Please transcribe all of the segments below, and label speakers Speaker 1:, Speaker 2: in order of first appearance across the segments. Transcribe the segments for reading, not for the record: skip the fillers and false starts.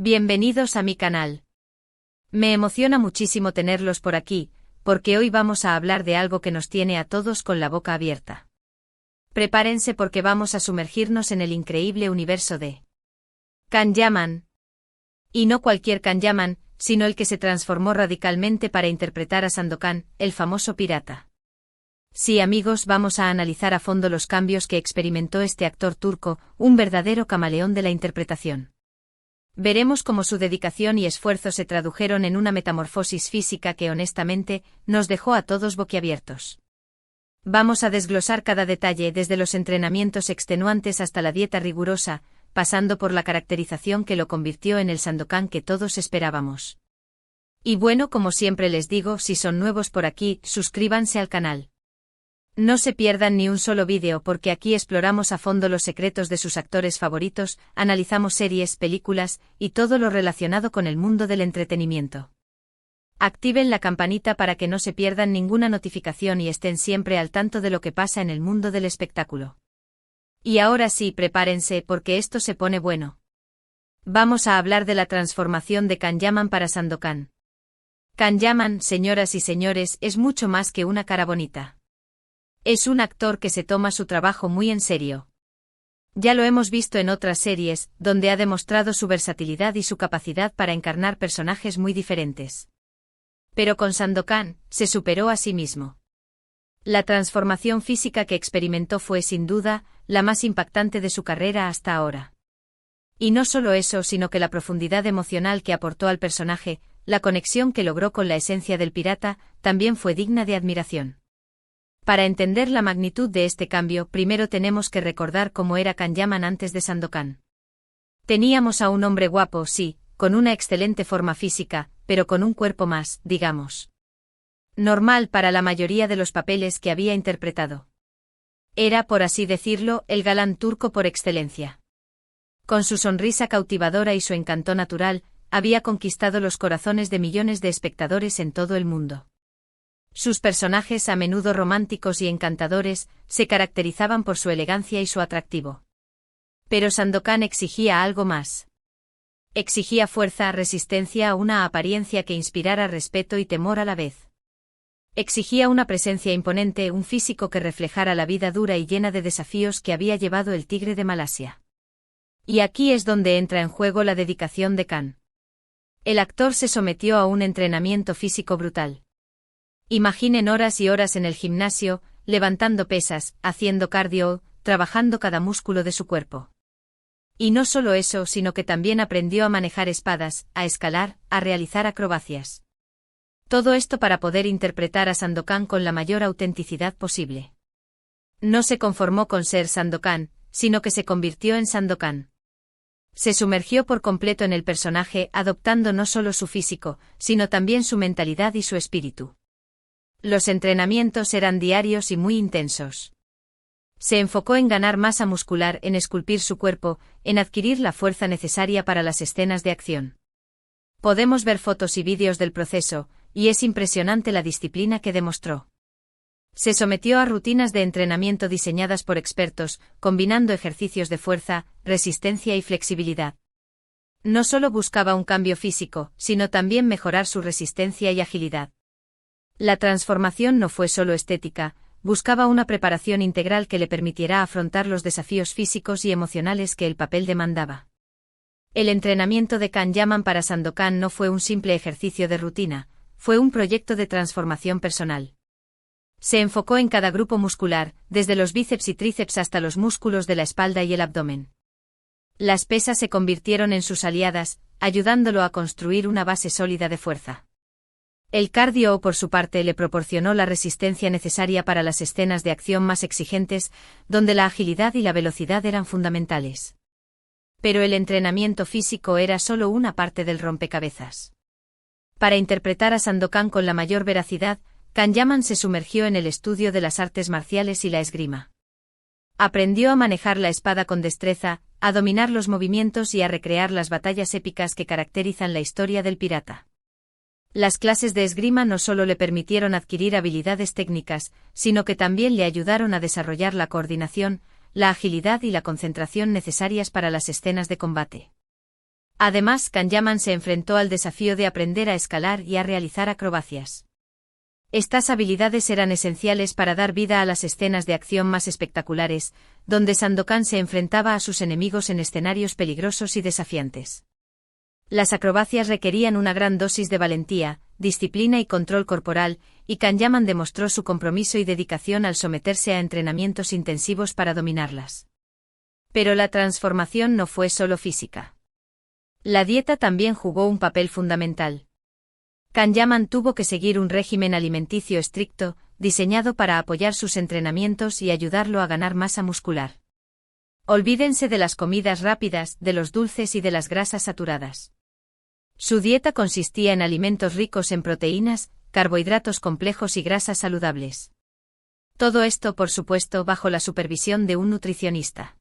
Speaker 1: Bienvenidos a mi canal. Me emociona muchísimo tenerlos por aquí, porque hoy vamos a hablar de algo que nos tiene a todos con la boca abierta. Prepárense porque vamos a sumergirnos en el increíble universo de Kanyaman. Y no cualquier Kanyaman, sino el que se transformó radicalmente para interpretar a Sandokan, el famoso pirata. Sí, amigos, vamos a analizar a fondo los cambios que experimentó este actor turco, un verdadero camaleón de la interpretación. Veremos cómo su dedicación y esfuerzo se tradujeron en una metamorfosis física que honestamente nos dejó a todos boquiabiertos. Vamos a desglosar cada detalle desde los entrenamientos extenuantes hasta la dieta rigurosa, pasando por la caracterización que lo convirtió en el Sandokan que todos esperábamos. Y bueno, como siempre les digo, si son nuevos por aquí, suscríbanse al canal. No se pierdan ni un solo vídeo porque aquí exploramos a fondo los secretos de sus actores favoritos, analizamos series, películas y todo lo relacionado con el mundo del entretenimiento. Activen la campanita para que no se pierdan ninguna notificación y estén siempre al tanto de lo que pasa en el mundo del espectáculo. Y ahora sí, prepárense porque esto se pone bueno. Vamos a hablar de la transformación de Kanyaman para Sandokan. Kanyaman, señoras y señores, es mucho más que una cara bonita. Es un actor que se toma su trabajo muy en serio. Ya lo hemos visto en otras series, donde ha demostrado su versatilidad y su capacidad para encarnar personajes muy diferentes. Pero con Sandokan, se superó a sí mismo. La transformación física que experimentó fue sin duda, la más impactante de su carrera hasta ahora. Y no solo eso, sino que la profundidad emocional que aportó al personaje, la conexión que logró con la esencia del pirata, también fue digna de admiración. Para entender la magnitud de este cambio, primero tenemos que recordar cómo era Kanyaman antes de Sandokan. Teníamos a un hombre guapo, sí, con una excelente forma física, pero con un cuerpo más, digamos, normal para la mayoría de los papeles que había interpretado. Era, por así decirlo, el galán turco por excelencia. Con su sonrisa cautivadora y su encanto natural, había conquistado los corazones de millones de espectadores en todo el mundo. Sus personajes, a menudo románticos y encantadores, se caracterizaban por su elegancia y su atractivo. Pero Sandokan exigía algo más. Exigía fuerza, resistencia, una apariencia que inspirara respeto y temor a la vez. Exigía una presencia imponente, un físico que reflejara la vida dura y llena de desafíos que había llevado el tigre de Malasia. Y aquí es donde entra en juego la dedicación de Kan. El actor se sometió a un entrenamiento físico brutal. Imaginen horas y horas en el gimnasio, levantando pesas, haciendo cardio, trabajando cada músculo de su cuerpo. Y no solo eso, sino que también aprendió a manejar espadas, a escalar, a realizar acrobacias. Todo esto para poder interpretar a Sandokan con la mayor autenticidad posible. No se conformó con ser Sandokan, sino que se convirtió en Sandokan. Se sumergió por completo en el personaje, adoptando no solo su físico, sino también su mentalidad y su espíritu. Los entrenamientos eran diarios y muy intensos. Se enfocó en ganar masa muscular, en esculpir su cuerpo, en adquirir la fuerza necesaria para las escenas de acción. Podemos ver fotos y vídeos del proceso, y es impresionante la disciplina que demostró. Se sometió a rutinas de entrenamiento diseñadas por expertos, combinando ejercicios de fuerza, resistencia y flexibilidad. No solo buscaba un cambio físico, sino también mejorar su resistencia y agilidad. La transformación no fue solo estética, buscaba una preparación integral que le permitiera afrontar los desafíos físicos y emocionales que el papel demandaba. El entrenamiento de Kanyaman para Sandokan no fue un simple ejercicio de rutina, fue un proyecto de transformación personal. Se enfocó en cada grupo muscular, desde los bíceps y tríceps hasta los músculos de la espalda y el abdomen. Las pesas se convirtieron en sus aliadas, ayudándolo a construir una base sólida de fuerza. El cardio, por su parte, le proporcionó la resistencia necesaria para las escenas de acción más exigentes, donde la agilidad y la velocidad eran fundamentales. Pero el entrenamiento físico era solo una parte del rompecabezas. Para interpretar a Sandokan con la mayor veracidad, Kanyaman se sumergió en el estudio de las artes marciales y la esgrima. Aprendió a manejar la espada con destreza, a dominar los movimientos y a recrear las batallas épicas que caracterizan la historia del pirata. Las clases de esgrima no solo le permitieron adquirir habilidades técnicas, sino que también le ayudaron a desarrollar la coordinación, la agilidad y la concentración necesarias para las escenas de combate. Además, Kanyaman se enfrentó al desafío de aprender a escalar y a realizar acrobacias. Estas habilidades eran esenciales para dar vida a las escenas de acción más espectaculares, donde Sandokan se enfrentaba a sus enemigos en escenarios peligrosos y desafiantes. Las acrobacias requerían una gran dosis de valentía, disciplina y control corporal, y Kanyaman demostró su compromiso y dedicación al someterse a entrenamientos intensivos para dominarlas. Pero la transformación no fue solo física. La dieta también jugó un papel fundamental. Kanyaman tuvo que seguir un régimen alimenticio estricto, diseñado para apoyar sus entrenamientos y ayudarlo a ganar masa muscular. Olvídense de las comidas rápidas, de los dulces y de las grasas saturadas. Su dieta consistía en alimentos ricos en proteínas, carbohidratos complejos y grasas saludables. Todo esto, por supuesto, bajo la supervisión de un nutricionista.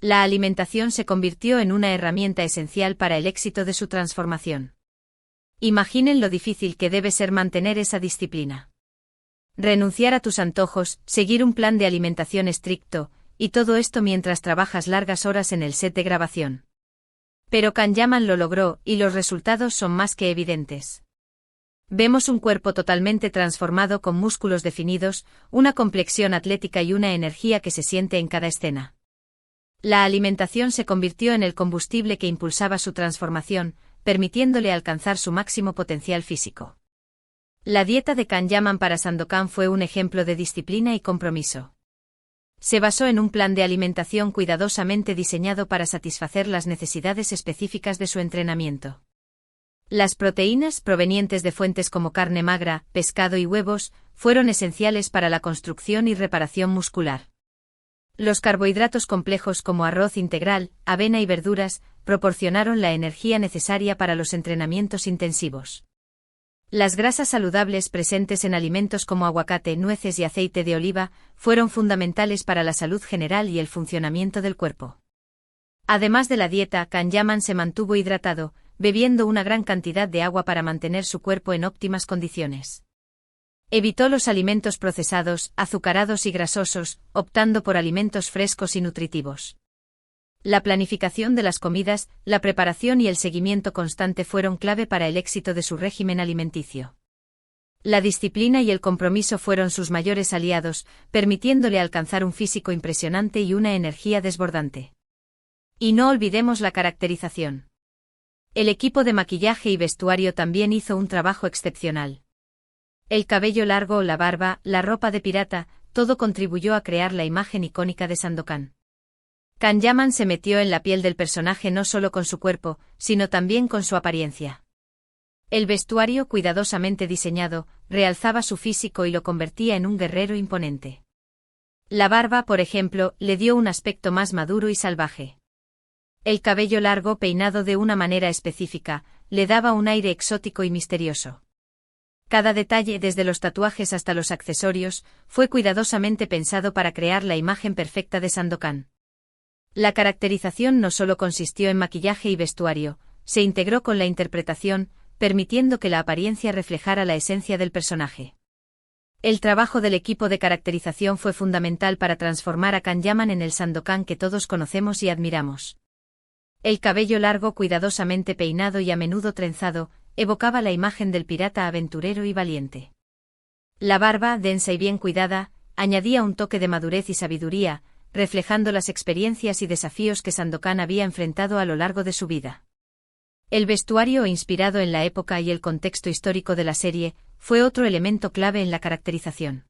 Speaker 1: La alimentación se convirtió en una herramienta esencial para el éxito de su transformación. Imaginen lo difícil que debe ser mantener esa disciplina. Renunciar a tus antojos, seguir un plan de alimentación estricto, y todo esto mientras trabajas largas horas en el set de grabación. Pero Kanyaman lo logró, y los resultados son más que evidentes. Vemos un cuerpo totalmente transformado con músculos definidos, una complexión atlética y una energía que se siente en cada escena. La alimentación se convirtió en el combustible que impulsaba su transformación, permitiéndole alcanzar su máximo potencial físico. La dieta de Kanyaman para Sandokan fue un ejemplo de disciplina y compromiso. Se basó en un plan de alimentación cuidadosamente diseñado para satisfacer las necesidades específicas de su entrenamiento. Las proteínas, provenientes de fuentes como carne magra, pescado y huevos, fueron esenciales para la construcción y reparación muscular. Los carbohidratos complejos como arroz integral, avena y verduras, proporcionaron la energía necesaria para los entrenamientos intensivos. Las grasas saludables presentes en alimentos como aguacate, nueces y aceite de oliva, fueron fundamentales para la salud general y el funcionamiento del cuerpo. Además de la dieta, Kanyaman se mantuvo hidratado, bebiendo una gran cantidad de agua para mantener su cuerpo en óptimas condiciones. Evitó los alimentos procesados, azucarados y grasosos, optando por alimentos frescos y nutritivos. La planificación de las comidas, la preparación y el seguimiento constante fueron clave para el éxito de su régimen alimenticio. La disciplina y el compromiso fueron sus mayores aliados, permitiéndole alcanzar un físico impresionante y una energía desbordante. Y no olvidemos la caracterización. El equipo de maquillaje y vestuario también hizo un trabajo excepcional. El cabello largo, la barba, la ropa de pirata, todo contribuyó a crear la imagen icónica de Sandokan. Kanyaman se metió en la piel del personaje no solo con su cuerpo, sino también con su apariencia. El vestuario, cuidadosamente diseñado, realzaba su físico y lo convertía en un guerrero imponente. La barba, por ejemplo, le dio un aspecto más maduro y salvaje. El cabello largo, peinado de una manera específica, le daba un aire exótico y misterioso. Cada detalle, desde los tatuajes hasta los accesorios, fue cuidadosamente pensado para crear la imagen perfecta de Sandokan. La caracterización no solo consistió en maquillaje y vestuario, se integró con la interpretación, permitiendo que la apariencia reflejara la esencia del personaje. El trabajo del equipo de caracterización fue fundamental para transformar a Kanyaman en el Sandokan que todos conocemos y admiramos. El cabello largo, cuidadosamente peinado y a menudo trenzado, evocaba la imagen del pirata aventurero y valiente. La barba, densa y bien cuidada, añadía un toque de madurez y sabiduría, reflejando las experiencias y desafíos que Sandokan había enfrentado a lo largo de su vida. El vestuario, inspirado en la época y el contexto histórico de la serie, fue otro elemento clave en la caracterización.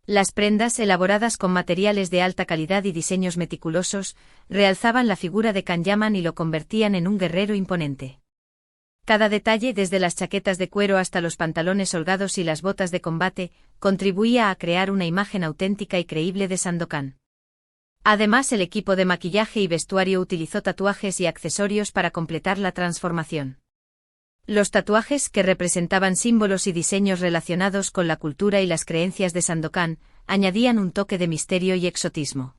Speaker 1: Las prendas, elaboradas con materiales de alta calidad y diseños meticulosos, realzaban la figura de Kanyaman y lo convertían en un guerrero imponente. Cada detalle, desde las chaquetas de cuero hasta los pantalones holgados y las botas de combate, contribuía a crear una imagen auténtica y creíble de Sandokan. Además, el equipo de maquillaje y vestuario utilizó tatuajes y accesorios para completar la transformación. Los tatuajes, que representaban símbolos y diseños relacionados con la cultura y las creencias de Sandokan, añadían un toque de misterio y exotismo.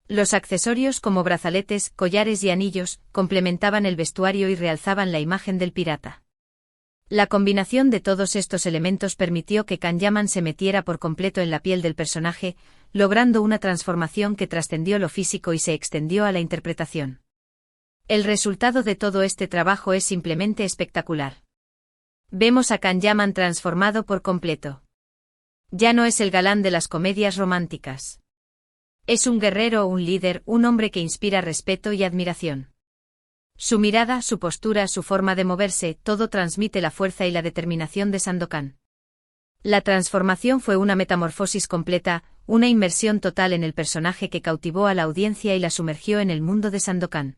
Speaker 1: Los accesorios como brazaletes, collares y anillos, complementaban el vestuario y realzaban la imagen del pirata. La combinación de todos estos elementos permitió que Kanyaman se metiera por completo en la piel del personaje, logrando una transformación que trascendió lo físico y se extendió a la interpretación. El resultado de todo este trabajo es simplemente espectacular. Vemos a Can Yaman transformado por completo. Ya no es el galán de las comedias románticas. Es un guerrero, un líder, un hombre que inspira respeto y admiración. Su mirada, su postura, su forma de moverse, todo transmite la fuerza y la determinación de Sandokan. La transformación fue una metamorfosis completa, una inmersión total en el personaje que cautivó a la audiencia y la sumergió en el mundo de Sandokan.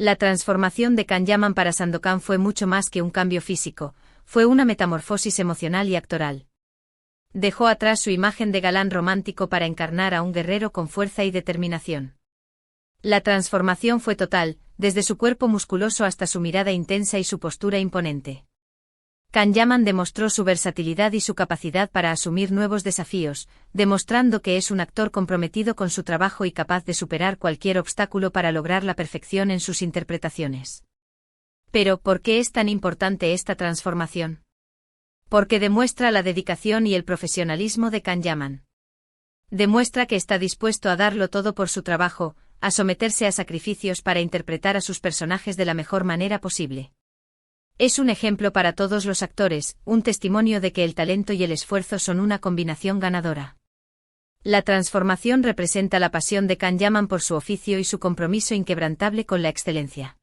Speaker 1: La transformación de Can Yaman para Sandokan fue mucho más que un cambio físico, fue una metamorfosis emocional y actoral. Dejó atrás su imagen de galán romántico para encarnar a un guerrero con fuerza y determinación. La transformación fue total, desde su cuerpo musculoso hasta su mirada intensa y su postura imponente. Can Yaman demostró su versatilidad y su capacidad para asumir nuevos desafíos, demostrando que es un actor comprometido con su trabajo y capaz de superar cualquier obstáculo para lograr la perfección en sus interpretaciones. Pero, ¿por qué es tan importante esta transformación? Porque demuestra la dedicación y el profesionalismo de Can Yaman. Demuestra que está dispuesto a darlo todo por su trabajo, a someterse a sacrificios para interpretar a sus personajes de la mejor manera posible. Es un ejemplo para todos los actores, un testimonio de que el talento y el esfuerzo son una combinación ganadora. La transformación representa la pasión de Can Yaman por su oficio y su compromiso inquebrantable con la excelencia.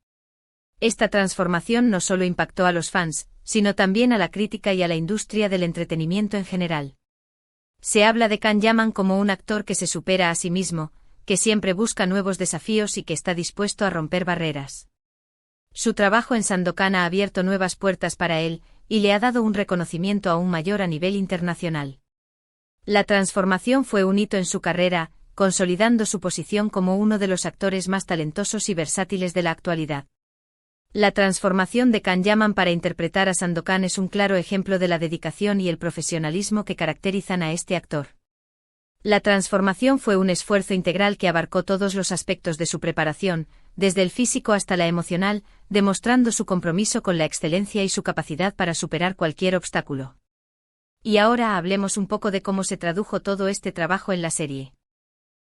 Speaker 1: Esta transformación no solo impactó a los fans, sino también a la crítica y a la industria del entretenimiento en general. Se habla de Can Yaman como un actor que se supera a sí mismo, que siempre busca nuevos desafíos y que está dispuesto a romper barreras. Su trabajo en Sandokan ha abierto nuevas puertas para él, y le ha dado un reconocimiento aún mayor a nivel internacional. La transformación fue un hito en su carrera, consolidando su posición como uno de los actores más talentosos y versátiles de la actualidad. La transformación de Can Yaman para interpretar a Sandokan es un claro ejemplo de la dedicación y el profesionalismo que caracterizan a este actor. La transformación fue un esfuerzo integral que abarcó todos los aspectos de su preparación, desde el físico hasta la emocional, demostrando su compromiso con la excelencia y su capacidad para superar cualquier obstáculo. Y ahora hablemos un poco de cómo se tradujo todo este trabajo en la serie.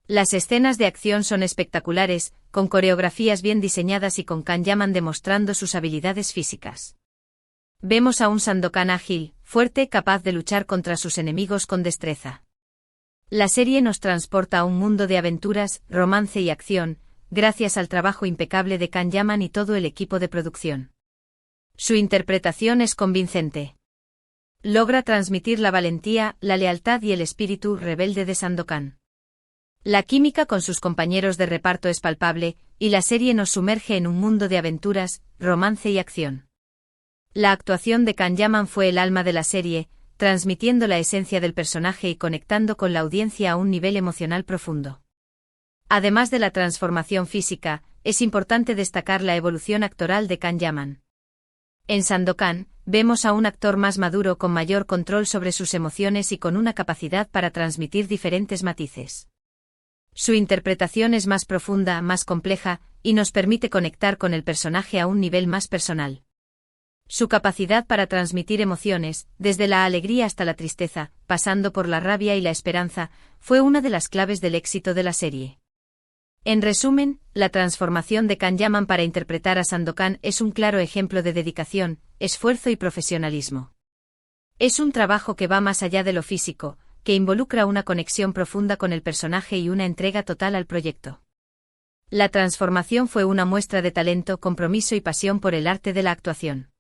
Speaker 1: Las escenas de acción son espectaculares, con coreografías bien diseñadas y con Can Yaman demostrando sus habilidades físicas. Vemos a un Sandokan ágil, fuerte, capaz de luchar contra sus enemigos con destreza. La serie nos transporta a un mundo de aventuras, romance y acción, gracias al trabajo impecable de Can Yaman y todo el equipo de producción. Su interpretación es convincente. Logra transmitir la valentía, la lealtad y el espíritu rebelde de Sandokan. La química con sus compañeros de reparto es palpable, y la serie nos sumerge en un mundo de aventuras, romance y acción. La actuación de Can Yaman fue el alma de la serie, transmitiendo la esencia del personaje y conectando con la audiencia a un nivel emocional profundo. Además de la transformación física, es importante destacar la evolución actoral de Can Yaman. En Sandokan, vemos a un actor más maduro con mayor control sobre sus emociones y con una capacidad para transmitir diferentes matices. Su interpretación es más profunda, más compleja, y nos permite conectar con el personaje a un nivel más personal. Su capacidad para transmitir emociones, desde la alegría hasta la tristeza, pasando por la rabia y la esperanza, fue una de las claves del éxito de la serie. En resumen, la transformación de Can Yaman para interpretar a Sandokan es un claro ejemplo de dedicación, esfuerzo y profesionalismo. Es un trabajo que va más allá de lo físico, que involucra una conexión profunda con el personaje y una entrega total al proyecto. La transformación fue una muestra de talento, compromiso y pasión por el arte de la actuación.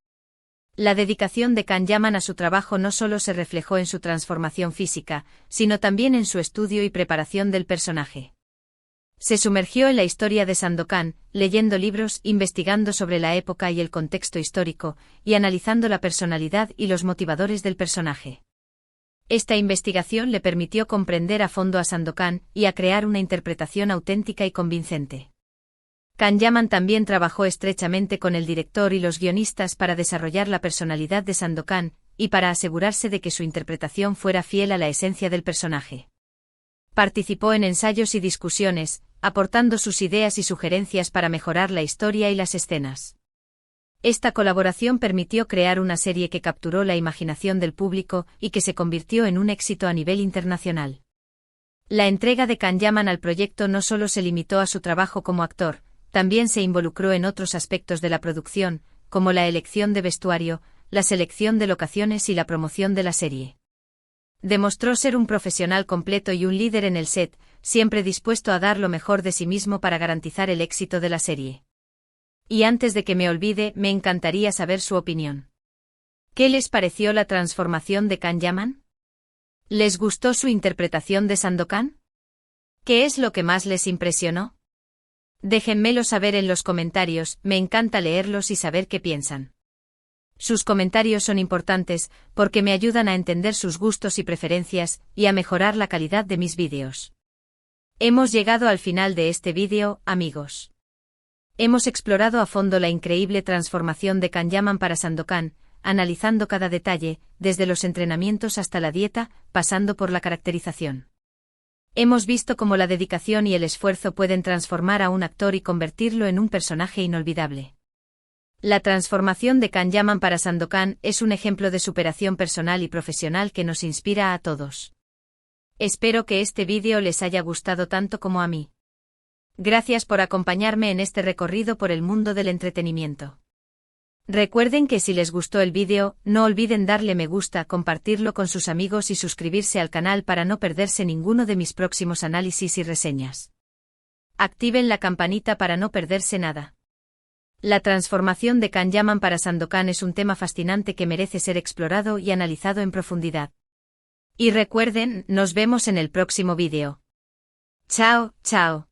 Speaker 1: La dedicación de Can Yaman a su trabajo no solo se reflejó en su transformación física, sino también en su estudio y preparación del personaje. Se sumergió en la historia de Sandokan, leyendo libros, investigando sobre la época y el contexto histórico, y analizando la personalidad y los motivadores del personaje. Esta investigación le permitió comprender a fondo a Sandokan y a crear una interpretación auténtica y convincente. Can Yaman también trabajó estrechamente con el director y los guionistas para desarrollar la personalidad de Sandokan, y para asegurarse de que su interpretación fuera fiel a la esencia del personaje. Participó en ensayos y discusiones, aportando sus ideas y sugerencias para mejorar la historia y las escenas. Esta colaboración permitió crear una serie que capturó la imaginación del público y que se convirtió en un éxito a nivel internacional. La entrega de Can Yaman al proyecto no solo se limitó a su trabajo como actor, también se involucró en otros aspectos de la producción, como la elección de vestuario, la selección de locaciones y la promoción de la serie. Demostró ser un profesional completo y un líder en el set, siempre dispuesto a dar lo mejor de sí mismo para garantizar el éxito de la serie. Y antes de que me olvide, me encantaría saber su opinión. ¿Qué les pareció la transformación de Can Yaman? ¿Les gustó su interpretación de Sandokan? ¿Qué es lo que más les impresionó? Déjenmelo saber en los comentarios, me encanta leerlos y saber qué piensan. Sus comentarios son importantes, porque me ayudan a entender sus gustos y preferencias, y a mejorar la calidad de mis vídeos. Hemos llegado al final de este vídeo, amigos. Hemos explorado a fondo la increíble transformación de Can Yaman para Sandokan, analizando cada detalle, desde los entrenamientos hasta la dieta, pasando por la caracterización. Hemos visto cómo la dedicación y el esfuerzo pueden transformar a un actor y convertirlo en un personaje inolvidable. La transformación de Can Yaman para Sandokan es un ejemplo de superación personal y profesional que nos inspira a todos. Espero que este vídeo les haya gustado tanto como a mí. Gracias por acompañarme en este recorrido por el mundo del entretenimiento. Recuerden que si les gustó el vídeo, no olviden darle me gusta, compartirlo con sus amigos y suscribirse al canal para no perderse ninguno de mis próximos análisis y reseñas. Activen la campanita para no perderse nada. La transformación de Can Yaman para Sandokan es un tema fascinante que merece ser explorado y analizado en profundidad. Y recuerden, nos vemos en el próximo vídeo. Chao, chao.